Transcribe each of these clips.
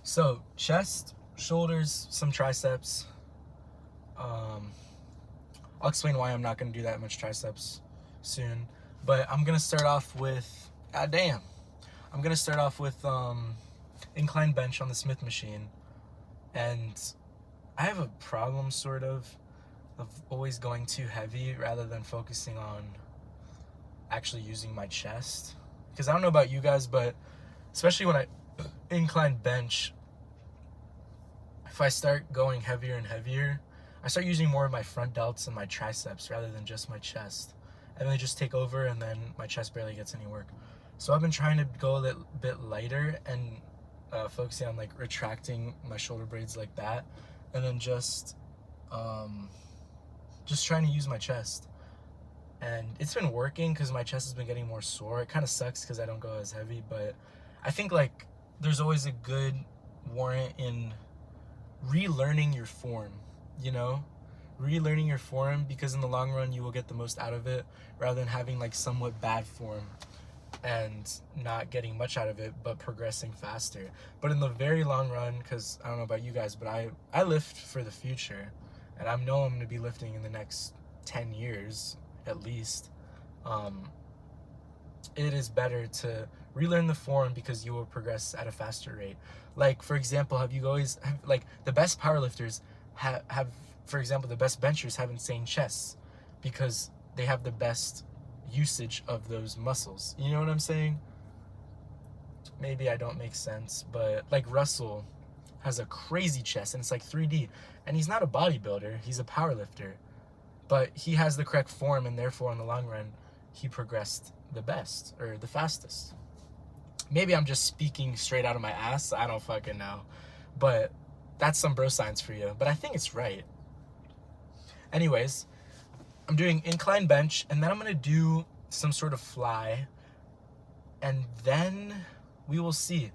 So chest, shoulders, some triceps. I'll explain why I'm not going to do that much triceps soon. But I'm going to start off with, I'm going to start off with incline bench on the Smith machine. And I have a problem sort of always going too heavy rather than focusing on actually using my chest. Because I don't know about you guys, but especially when I incline bench, if I start going heavier and heavier, I start using more of my front delts and my triceps rather than just my chest. And they just take over, and then my chest barely gets any work. So I've been trying to go a little bit lighter and focusing on like retracting my shoulder blades like that, and then just trying to use my chest. And it's been working because my chest has been getting more sore. It kind of sucks because I don't go as heavy, but I think like there's always a good warrant in relearning your form, you know? Relearning your form, because in the long run you will get the most out of it rather than having like somewhat bad form and not getting much out of it but progressing faster. But in the very long run, because I don't know about you guys, but I lift for the future, and I know I'm going to be lifting in the next 10 years at least. It is better to relearn the form because you will progress at a faster rate. Like, for example, like the best powerlifters have, for example, the best benchers have insane chests because they have the best usage of those muscles. You know what I'm saying? Maybe I don't make sense, but like Russell has a crazy chest and it's like 3D, and he's not a bodybuilder, he's a powerlifter, but he has the correct form, and therefore in the long run he progressed the best or the fastest. Maybe I'm just speaking straight out of my ass, I don't fucking know, but that's some bro science for you, but I think it's right. Anyways, I'm doing incline bench, and then I'm gonna do some sort of fly, and then we will see.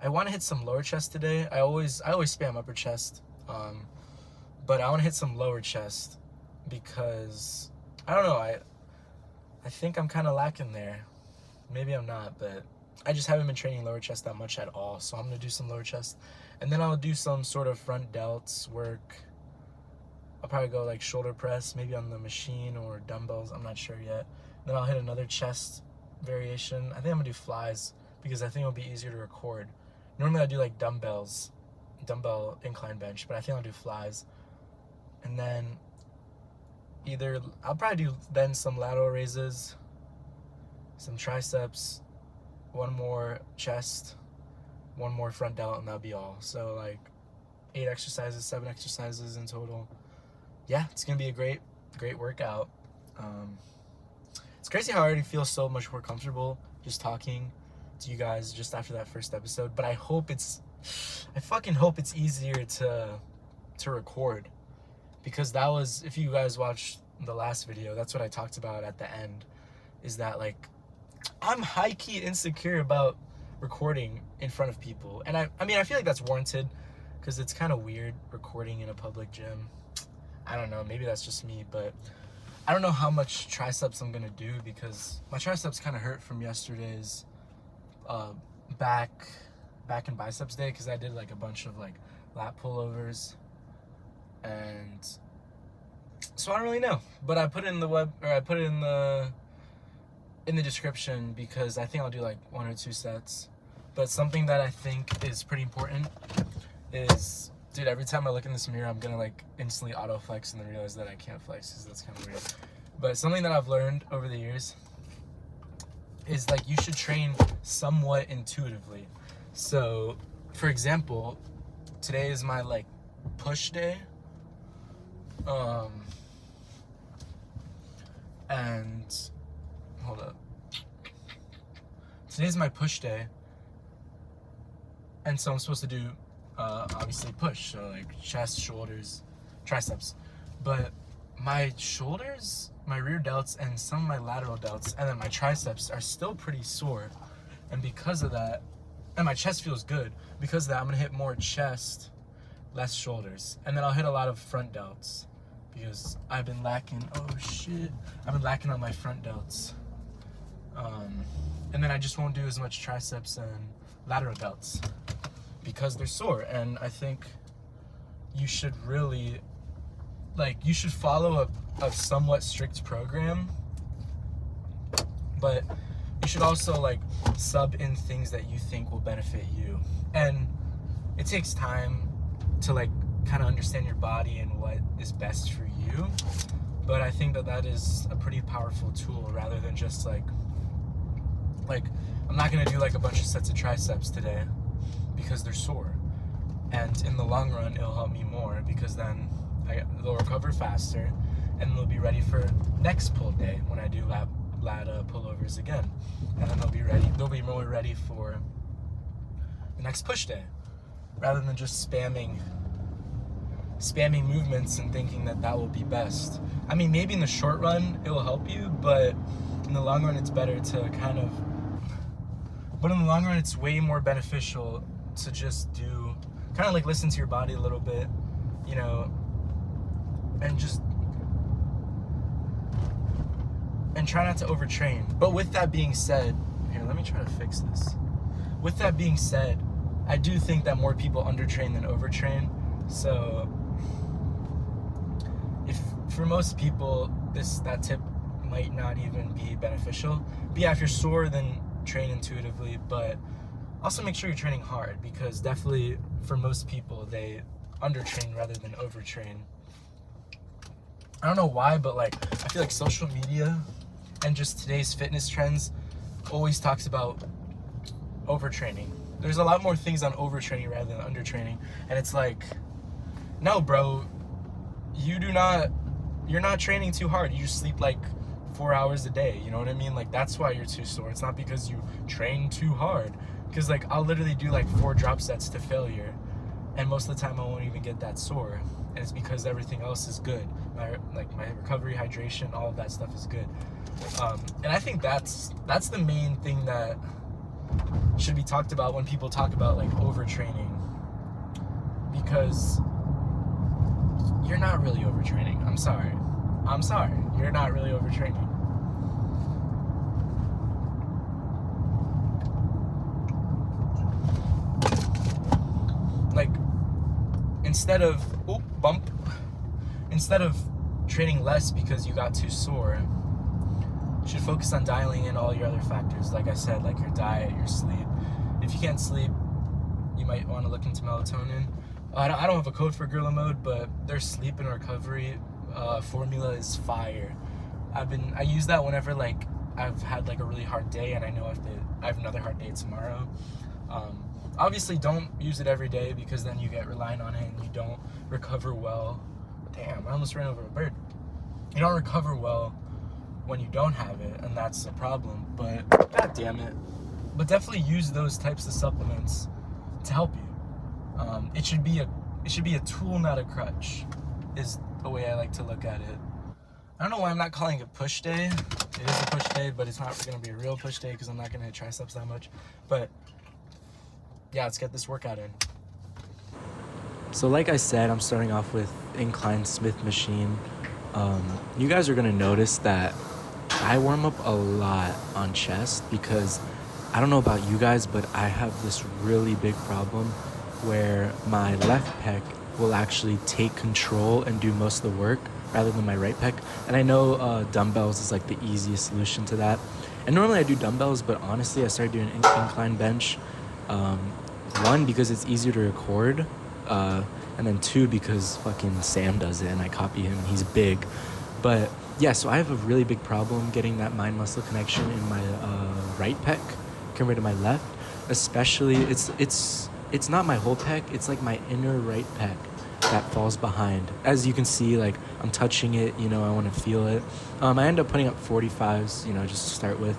I want to hit some lower chest today. I always spam upper chest, but I want to hit some lower chest because I don't know, I think I'm kind of lacking there. Maybe I'm not, but I just haven't been training lower chest that much at all. So I'm gonna do some lower chest, and then I'll do some sort of front delts work. I'll probably go like shoulder press, maybe on the machine, or dumbbells, I'm not sure yet. Then I'll hit another chest variation. I think I'm gonna do flies because I think it'll be easier to record. Normally I do like dumbbell incline bench, but I think I'll do flies. And then I'll probably do then some lateral raises, some triceps, one more chest, one more front delt, and that'll be all. So like 7 exercises in total. Yeah, it's gonna be a great workout. It's crazy how I already feel so much more comfortable just talking to you guys just after that first episode, but I fucking hope it's easier to record, because that was, if you guys watched the last video, that's what I talked about at the end, is that like I'm high-key insecure about recording in front of people. And I mean I feel like that's warranted because it's kind of weird recording in a public gym. I don't know, maybe that's just me, but I don't know how much triceps I'm gonna do because my triceps kind of hurt from yesterday's back and biceps day, because I did like a bunch of like lat pullovers, and so I don't really know, but I put it in the description because I think I'll do like 1 or 2 sets. But something that I think is pretty important is, dude, every time I look in this mirror, I'm gonna like instantly auto flex and then realize that I can't flex because that's kind of weird. But something that I've learned over the years is like you should train somewhat intuitively. So, for example, today is my like push day, and hold up. Today's my push day, and so I'm supposed to do obviously push, so like chest, shoulders, triceps. But my shoulders, my rear delts, and some of my lateral delts, and then my triceps are still pretty sore. And because of that, and my chest feels good, because of that I'm gonna hit more chest, less shoulders. And then I'll hit a lot of front delts because I've been lacking, I've been lacking on my front delts. And then I just won't do as much triceps and lateral delts. because they're sore. And I think you should really, you should follow a somewhat strict program, but you should also sub in things that you think will benefit you. And it takes time to kind of understand your body and what is best for you, but I think that is a pretty powerful tool, rather than just I'm not gonna do a bunch of sets of triceps today because they're sore, and in the long run it'll help me more, because then they'll recover faster and they'll be ready for next pull day when I do lat pullovers again, and then they'll be more ready for the next push day, rather than just spamming movements and thinking that will be best. I mean, maybe in the short run it will help you, but in the long run it's better to but in the long run it's way more beneficial to just do listen to your body a little bit, and try not to overtrain. But with that being said, here, let me try to fix this. With that being said, I do think that more people undertrain than overtrain. So if for most people that tip might not even be beneficial. But yeah, if you're sore, then train intuitively, but also make sure you're training hard, because definitely for most people they undertrain rather than overtrain. I don't know why, but I feel like social media and just today's fitness trends always talks about overtraining. There's a lot more things on overtraining rather than undertraining, and it's no, bro, you're not training too hard. You just sleep 4 hours a day, you know what I mean? That's why you're too sore. It's not because you train too hard, because I'll literally do 4 drop sets to failure, and most of the time I won't even get that sore, and it's because everything else is good. My recovery, hydration, all of that stuff is good. And I think that's the main thing that should be talked about when people talk about overtraining, because you're not really overtraining. I'm sorry, you're not really overtraining. Instead of training less because you got too sore, you should focus on dialing in all your other factors. Like I said, your diet, your sleep. If you can't sleep, you might want to look into melatonin. I don't have a code for Gorilla Mode, but their sleep and recovery formula is fire. I use that whenever I've had a really hard day and I know I have another hard day tomorrow. Obviously don't use it every day, because then you get reliant on it and you don't recover well. Damn, I almost ran over a bird. You don't recover well when you don't have it, and that's a problem. But god damn it. But definitely use those types of supplements to help you. It should be a tool, not a crutch, is the way I like to look at it. I don't know why I'm not calling it push day. It is a push day, but it's not going to be a real push day because I'm not going to hit triceps that much. But yeah, let's get this workout in. So like I said, I'm starting off with incline Smith machine. You guys are going to notice that I warm up a lot on chest, because I don't know about you guys, but I have this really big problem where my left pec will actually take control and do most of the work rather than my right pec. And I know dumbbells is the easiest solution to that. And normally I do dumbbells, but honestly I started doing incline bench. One, because it's easier to record, and then two, because fucking Sam does it and I copy him, he's big. But yeah, so I have a really big problem getting that mind muscle connection in my right pec compared to my left. Especially, it's not my whole pec, it's my inner right pec that falls behind. As you can see, I'm touching it, I want to feel it. I end up putting up 45s, just to start with.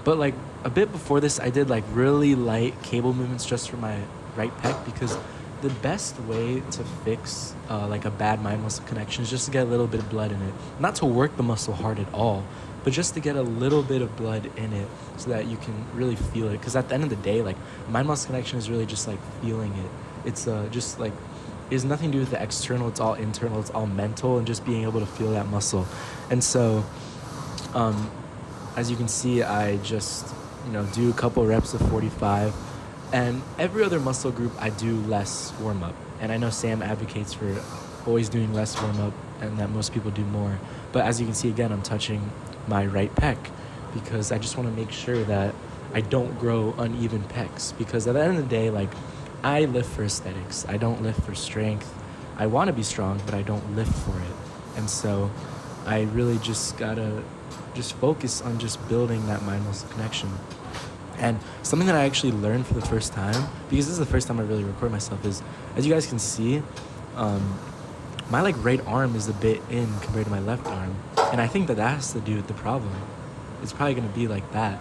But a bit before this, I did really light cable movements just for my right pec, because the best way to fix a bad mind muscle connection is just to get a little bit of blood in it. Not to work the muscle hard at all, but just to get a little bit of blood in it so that you can really feel it. Because at the end of the day, mind muscle connection is really just feeling it. It's just it has nothing to do with the external, it's all internal, it's all mental, and just being able to feel that muscle. And so as you can see, I just do a couple reps of 45, And every other muscle group, I do less warm-up. And I know Sam advocates for always doing less warm-up and that most people do more. But as you can see, again, I'm touching my right pec because I just want to make sure that I don't grow uneven pecs. Because at the end of the day, like, I lift for aesthetics. I don't lift for strength. I want to be strong, but I don't lift for it. And so I really just gotta just focus on just building that mind-muscle connection. And something that I actually learned for the first time, because this is the first time I really record myself, is, as you guys can see, my like right arm is a bit in compared to my left arm. And I think that has to do with the problem. It's probably going to be like that.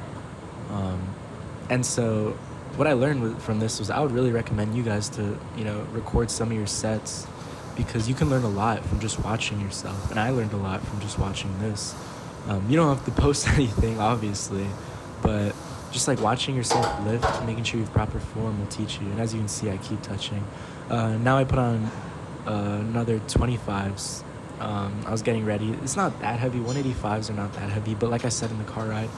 And so what I learned from this was I would really recommend you guys to, record some of your sets, because you can learn a lot from just watching yourself. And I learned a lot from just watching this. You don't have to post anything, obviously, but just like watching yourself lift, making sure you have proper form will teach you. And as you can see, I keep touching. Now I put on another 25s. I was getting ready. It's not that heavy. 185s are not that heavy. But like I said in the car ride,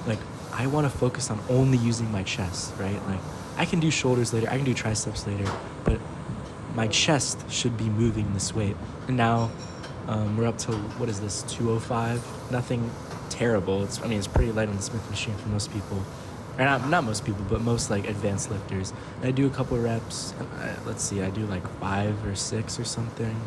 like, I want to focus on only using my chest, right? Like, I can do shoulders later. I can do triceps later. But my chest should be moving this weight. And now we're up to, what is this, 205? Nothing terrible. It's pretty light on the Smith machine for most people. Or not most people, but most like advanced lifters. And I do a couple of reps. Let's see, I do like 5 or 6 or something.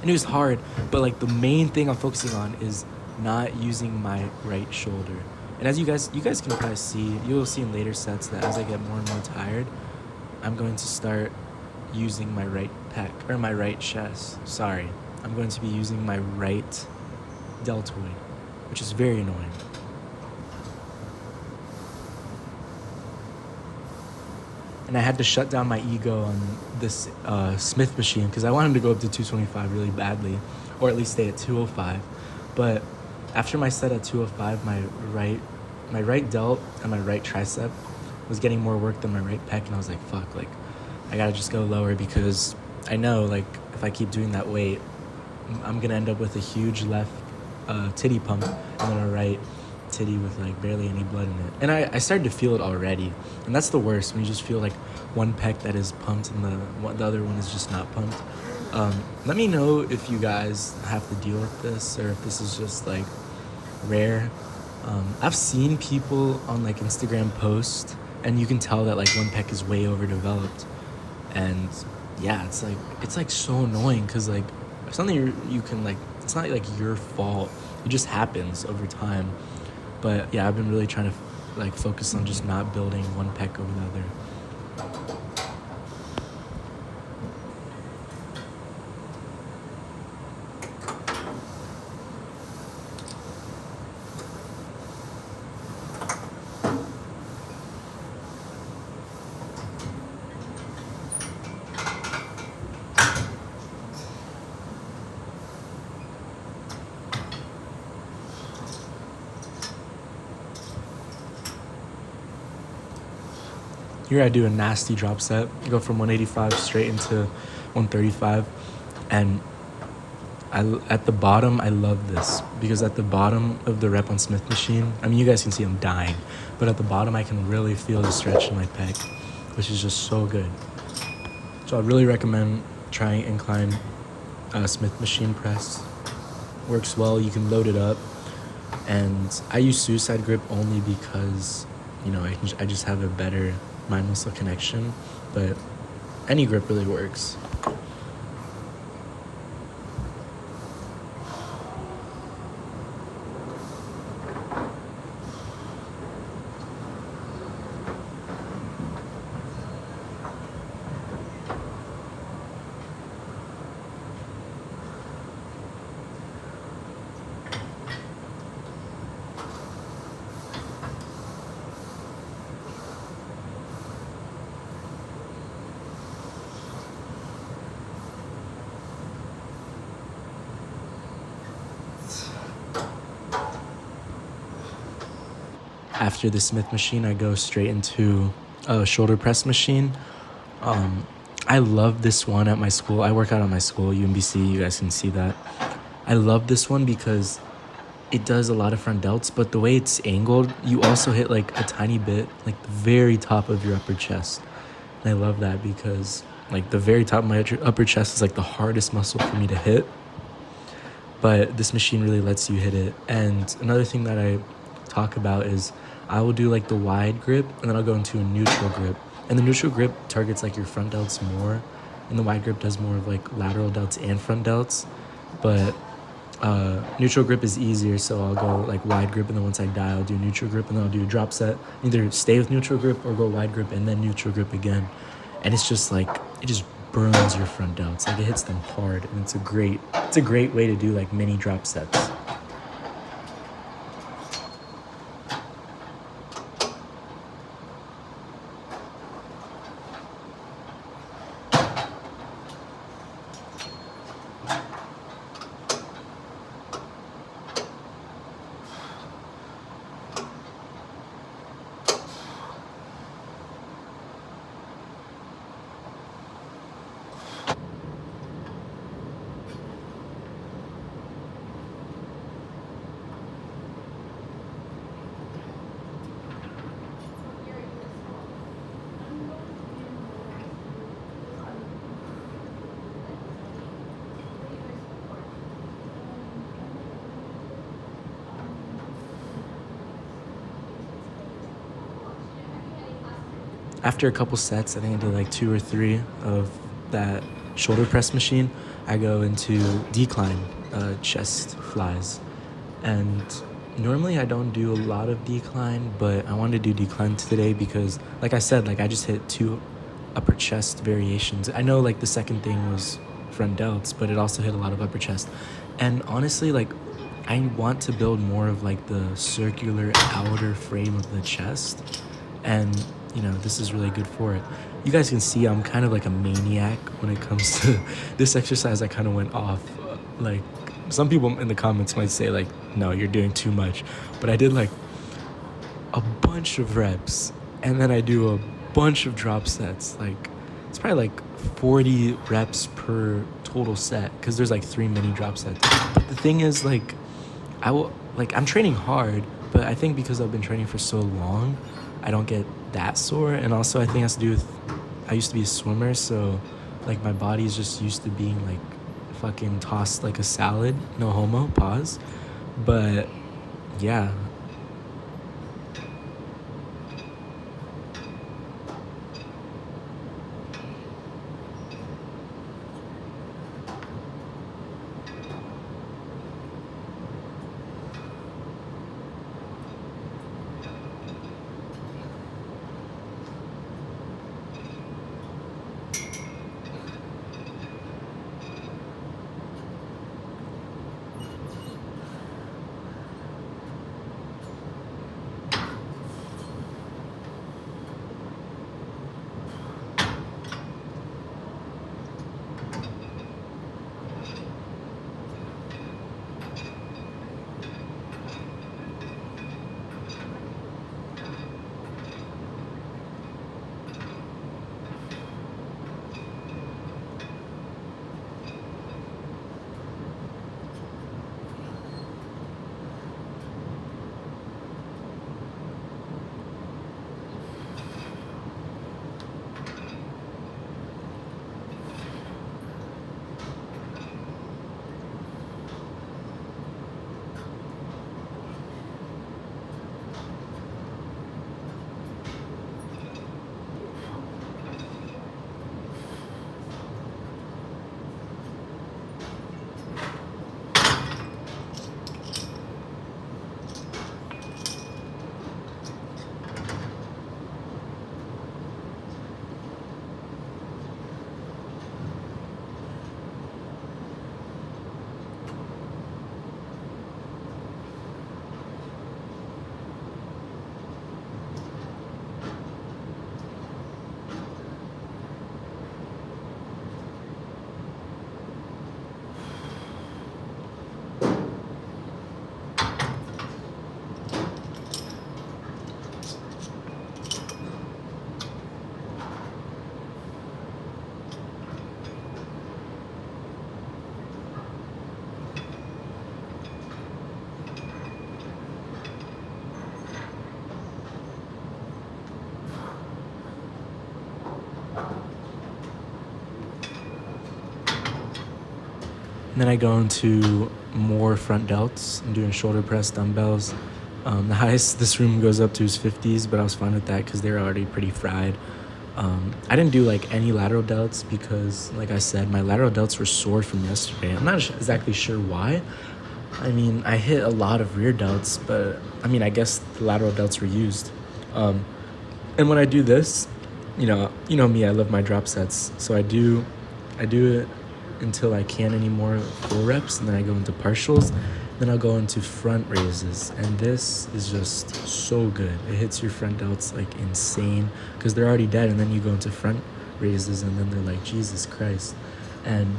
And it was hard, but like the main thing I'm focusing on is not using my right shoulder. And as you guys can probably see, you'll see in later sets that as I get more and more tired, I'm going to start using my right pec, or my right chest. Sorry. I'm going to be using my right deltoid, which is very annoying. And I had to shut down my ego on this Smith machine because I wanted to go up to 225 really badly, or at least stay at 205. But after my set at 205, my right delt and my right tricep was getting more work than my right pec, and I was like, fuck, like, I gotta just go lower, because I know, like, if I keep doing that weight, I'm gonna end up with a huge left titty pump and then a right titty with like barely any blood in it. And I started to feel it already, and that's the worst, when you just feel like one pec that is pumped and the other one is just not pumped. Let me know if you guys have to deal with this, or if this is just like rare. I've seen people on like Instagram post, and you can tell that like one pec is way overdeveloped, and yeah, it's like so annoying, because like if something you can, like, it's not like your fault, it just happens over time. But yeah, I've been really trying to like focus on just not building one pec over the other. Here I do a nasty drop set. I go from 185 straight into 135. And at the bottom, I love this, because at the bottom of the rep on Smith machine, you guys can see I'm dying, but at the bottom I can really feel the stretch in my pec, which is just so good. So I really recommend trying incline Smith machine press. Works well. You can load it up. And I use suicide grip only because, I just have a better mind muscle connection, but any grip really works. After the Smith machine, I go straight into a shoulder press machine. I love this one at my school. I work out at my school, UMBC. You guys can see that. I love this one because it does a lot of front delts, but the way it's angled, you also hit like a tiny bit, like the very top of your upper chest. And I love that because like the very top of my upper chest is like the hardest muscle for me to hit. But this machine really lets you hit it. And another thing that I talk about is I will do like the wide grip and then I'll go into a neutral grip. And the neutral grip targets like your front delts more, and the wide grip does more of like lateral delts and front delts. But neutral grip is easier, so I'll go like wide grip, and then once I die, I'll do neutral grip, and then I'll do a drop set. Either stay with neutral grip or go wide grip and then neutral grip again. And it's just like, it just burns your front delts. Like it hits them hard, and it's a great way to do like mini drop sets. After a couple sets, I think I did like 2 or 3 of that shoulder press machine, I go into decline chest flies. And normally I don't do a lot of decline, but I wanted to do decline today because, like I said, like I just hit 2 upper chest variations. I know like the second thing was front delts, but it also hit a lot of upper chest. And honestly, like I want to build more of like the circular outer frame of the chest, and you know, this is really good for it. You guys can see I'm kind of like a maniac when it comes to this exercise. I kind of went off. Like some people in the comments might say like, no, you're doing too much, but I did like a bunch of reps, and then I do a bunch of drop sets. Like it's probably like 40 reps per total set, because there's like 3 mini drop sets. But the thing is, like I'm training hard, but I think because I've been training for so long, I don't get that sore. And also I think it has to do with I used to be a swimmer, so like my body's just used to being like fucking tossed like a salad. No homo, pause. But yeah. And then I go into more front delts. I'm doing shoulder press, dumbbells. The highest this room goes up to is 50s, but I was fine with that because they're already pretty fried. I didn't do like any lateral delts because, like I said, my lateral delts were sore from yesterday. I'm not exactly sure why. I mean, I hit a lot of rear delts, but I mean, I guess the lateral delts were used. And when I do this, you know me, I love my drop sets. So I do it until I can't anymore, full reps, and then I go into partials. Then I'll go into front raises, and this is just so good. It hits your front delts like insane because they're already dead, and then you go into front raises, and then they're like, Jesus Christ. And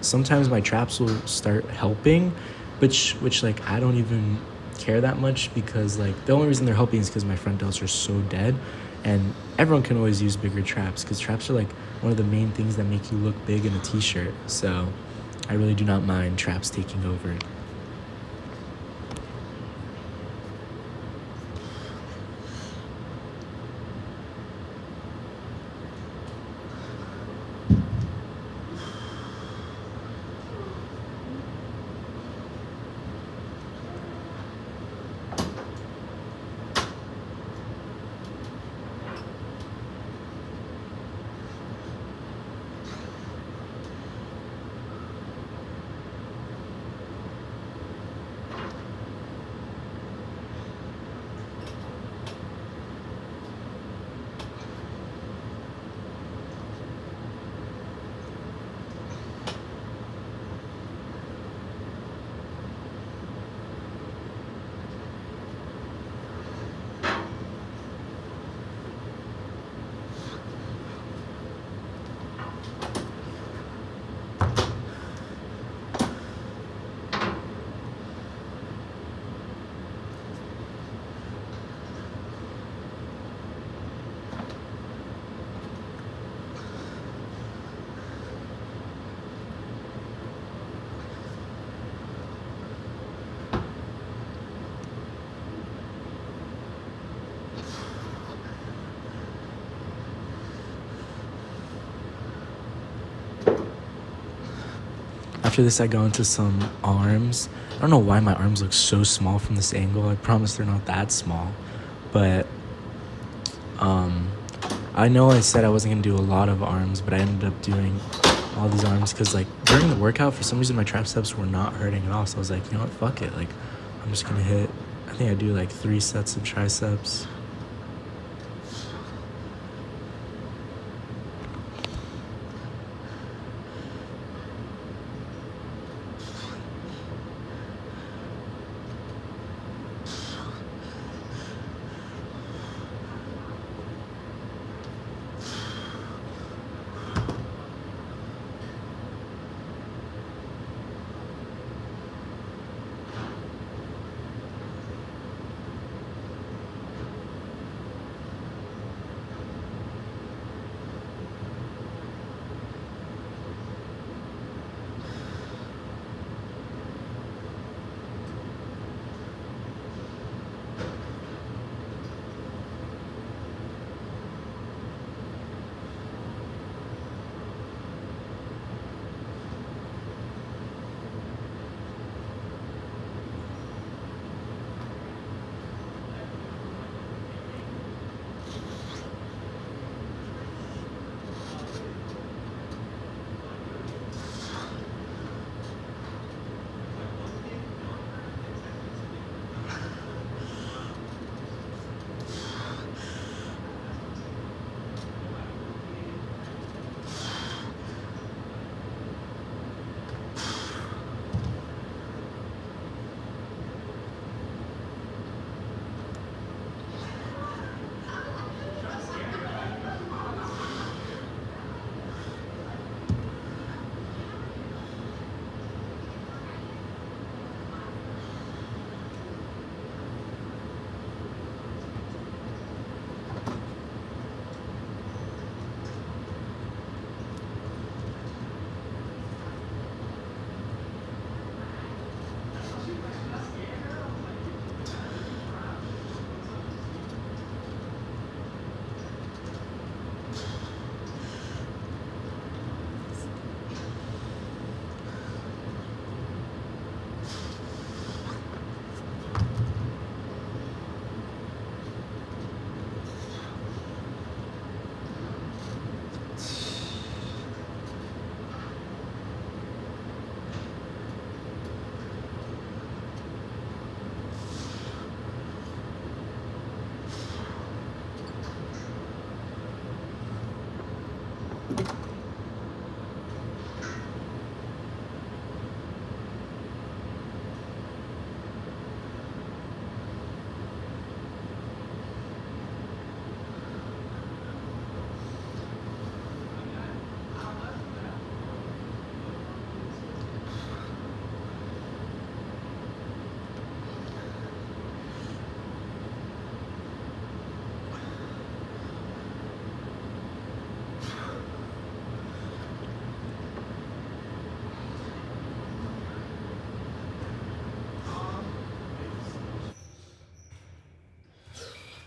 sometimes my traps will start helping, which like I don't even care that much because like the only reason they're helping is because my front delts are so dead, and everyone can always use bigger traps because traps are like one of the main things that make you look big in a t-shirt. So I really do not mind traps taking over. After this, I go into some arms. I don't know why my arms look so small from this angle. I promise they're not that small. But I know I said I wasn't going to do a lot of arms, but I ended up doing all these arms because like during the workout, for some reason my triceps were not hurting at all. So I was like, you know what, fuck it. Like I'm just going to hit, I think I do like 3 sets of triceps.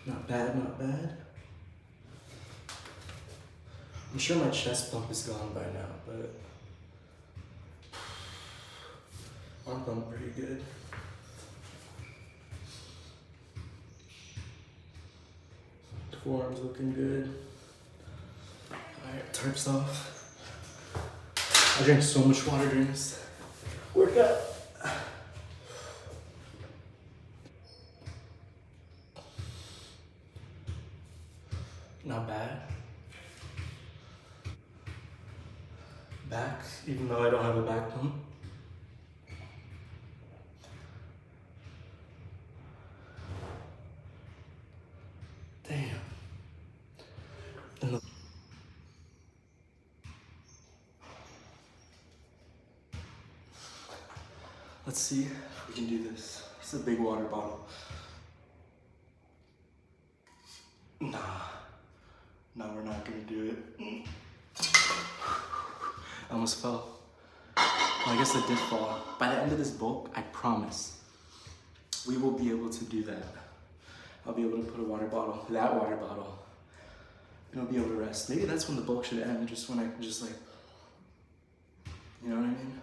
Not bad, not bad. I'm sure my chest pump is gone by now, but arm pump pretty good. Forearms looking good. Alright, tarps off. I drank so much water during this workout. Not bad. Back, even though I don't have a back pump. Damn. And let's see if we can do this. It's a big water bottle. Nah, we're not gonna do it. I almost fell. Well, I guess I did fall. By the end of this bulk, I promise, we will be able to do that. I'll be able to put a water bottle, that water bottle, and I'll be able to rest. Maybe that's when the bulk should end, just when I just like, you know what I mean?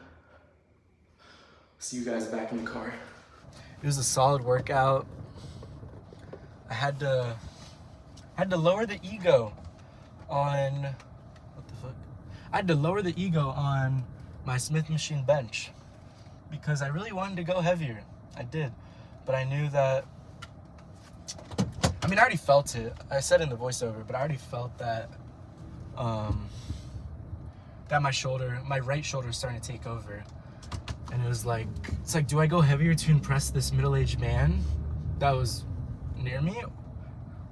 See you guys back in the car. It was a solid workout. I had to lower the ego on, what the fuck? I had to lower the ego on my Smith machine bench because I really wanted to go heavier. I did, but I knew that, I mean, I already felt it. I said in the voiceover, but I already felt that, that my right shoulder is starting to take over. And it was like, it's like, do I go heavier to impress this middle-aged man that was near me?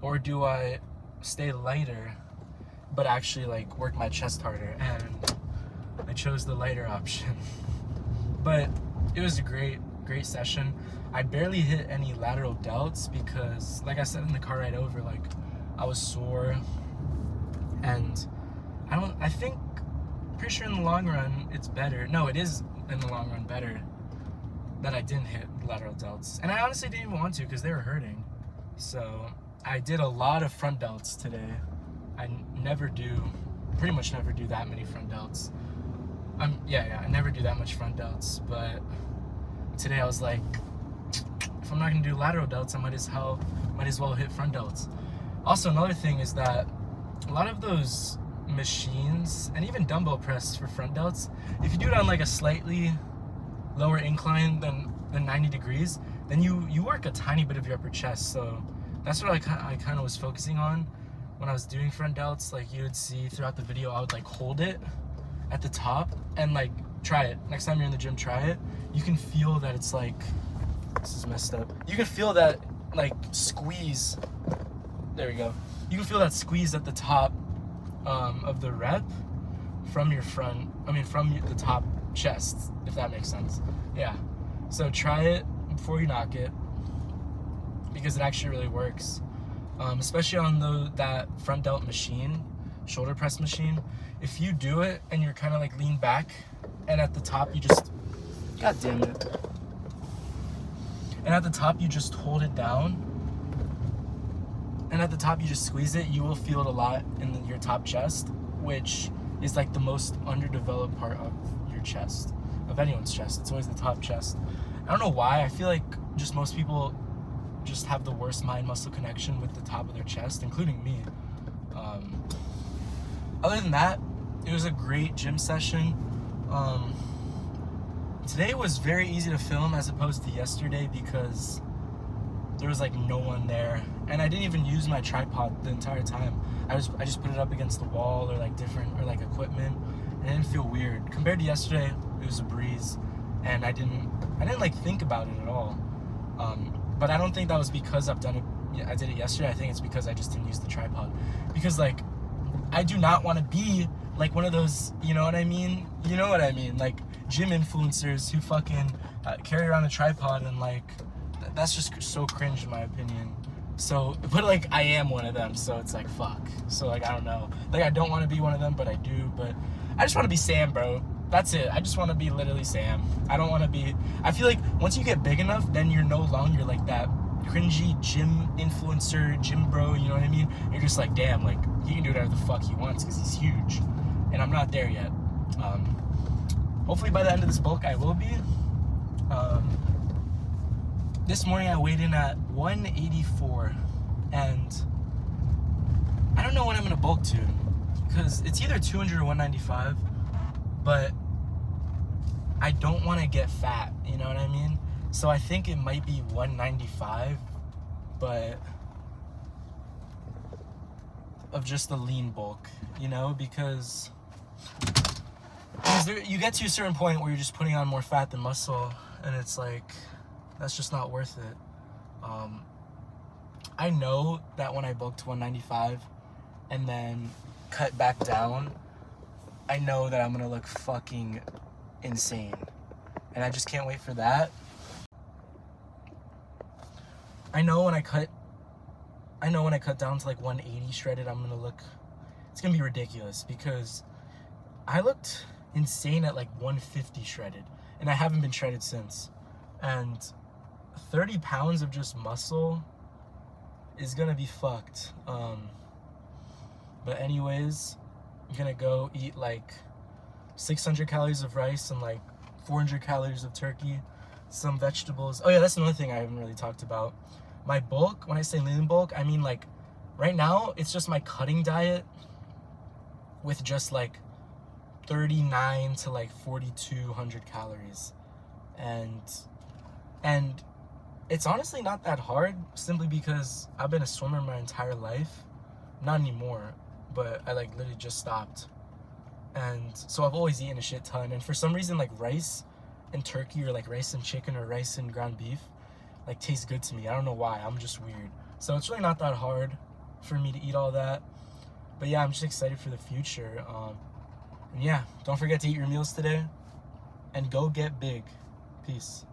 Or do I stay lighter, but actually like work my chest harder? And I chose the lighter option. But it was a great session. I barely hit any lateral delts because, like I said in the car ride over, like I was sore. And pretty sure in the long run, it's better. No, it is in the long run better that I didn't hit lateral delts. And I honestly didn't even want to because they were hurting. So I did a lot of front delts today. I pretty much never do that many front delts. I never do that much front delts, but today I was like, if I'm not gonna do lateral delts, I might as well hit front delts. Also, another thing is that a lot of those machines, and even dumbbell press for front delts, if you do it on like a slightly lower incline than 90 degrees, then you work a tiny bit of your upper chest. So that's what I kind of was focusing on when I was doing front delts. Like you would see throughout the video, I would like hold it at the top and like try it. Next time you're in the gym, try it. You can feel that it's like, this is messed up. You can feel that like squeeze. There we go. You can feel that squeeze at the top of the rep from the top chest, if that makes sense. Yeah. So try it before you knock it because it actually really works. Especially on that front delt machine, shoulder press machine. If you do it and you're kind of like lean back and at the top you just, god damn it. And at the top you just hold it down. And at the top you just squeeze it, you will feel it a lot in your top chest, which is like the most underdeveloped part of your chest, of anyone's chest. It's always the top chest. I don't know why, I feel like just most people just have the worst mind muscle connection with the top of their chest, including me. Other than that, it was a great gym session. Today was very easy to film as opposed to yesterday because there was like no one there, and I didn't even use my tripod the entire time. I just put it up against the wall or like equipment, and it didn't feel weird. Compared to yesterday, it was a breeze, and I didn't like think about it at all. But I don't think that was because I did it yesterday. I think it's because I just didn't use the tripod. Because like, I do not want to be like one of those, you know what I mean? You know what I mean? Like gym influencers who fucking carry around a tripod and like, that's just so cringe in my opinion. So, but like I am one of them, so it's like fuck. So like I don't know. Like I don't want to be one of them, but I do. But I just want to be Sam, bro. That's it. I just want to be literally Sam. I don't want to be. I feel like once you get big enough, then you're no longer like that cringy gym influencer, gym bro, you know what I mean? You're just like, damn, like, he can do whatever the fuck he wants because he's huge. And I'm not there yet. Hopefully by the end of this bulk, I will be. This morning I weighed in at 184, and I don't know when I'm gonna bulk to, because it's either 200 or 195, but I don't want to get fat, you know what I mean? So I think it might be 195, but of just the lean bulk, you know, because there, you get to a certain point where you're just putting on more fat than muscle, and it's like, that's just not worth it. I know that when I bulk to 195 and then cut back down, I know that I'm gonna look fucking insane, and I just can't wait for that. I know when I cut down to like 180 shredded, I'm gonna look, it's gonna be ridiculous, because I looked insane at like 150 shredded, and I haven't been shredded since. And 30 pounds of just muscle is gonna be fucked. But anyways, I'm gonna go eat like 600 calories of rice and like 400 calories of turkey, some vegetables. Oh yeah, that's another thing I haven't really talked about. My bulk, when I say lean bulk, I mean like right now it's just my cutting diet with just like 39 to like 4,200 calories. And it's honestly not that hard, simply because I've been a swimmer my entire life. Not anymore, but I like literally just stopped. And so I've always eaten a shit ton. And for some reason, like rice and turkey, or like rice and chicken, or rice and ground beef, like tastes good to me. I don't know why, I'm just weird. So it's really not that hard for me to eat all that. But yeah, I'm just excited for the future. And yeah, don't forget to eat your meals today, and go get big. Peace.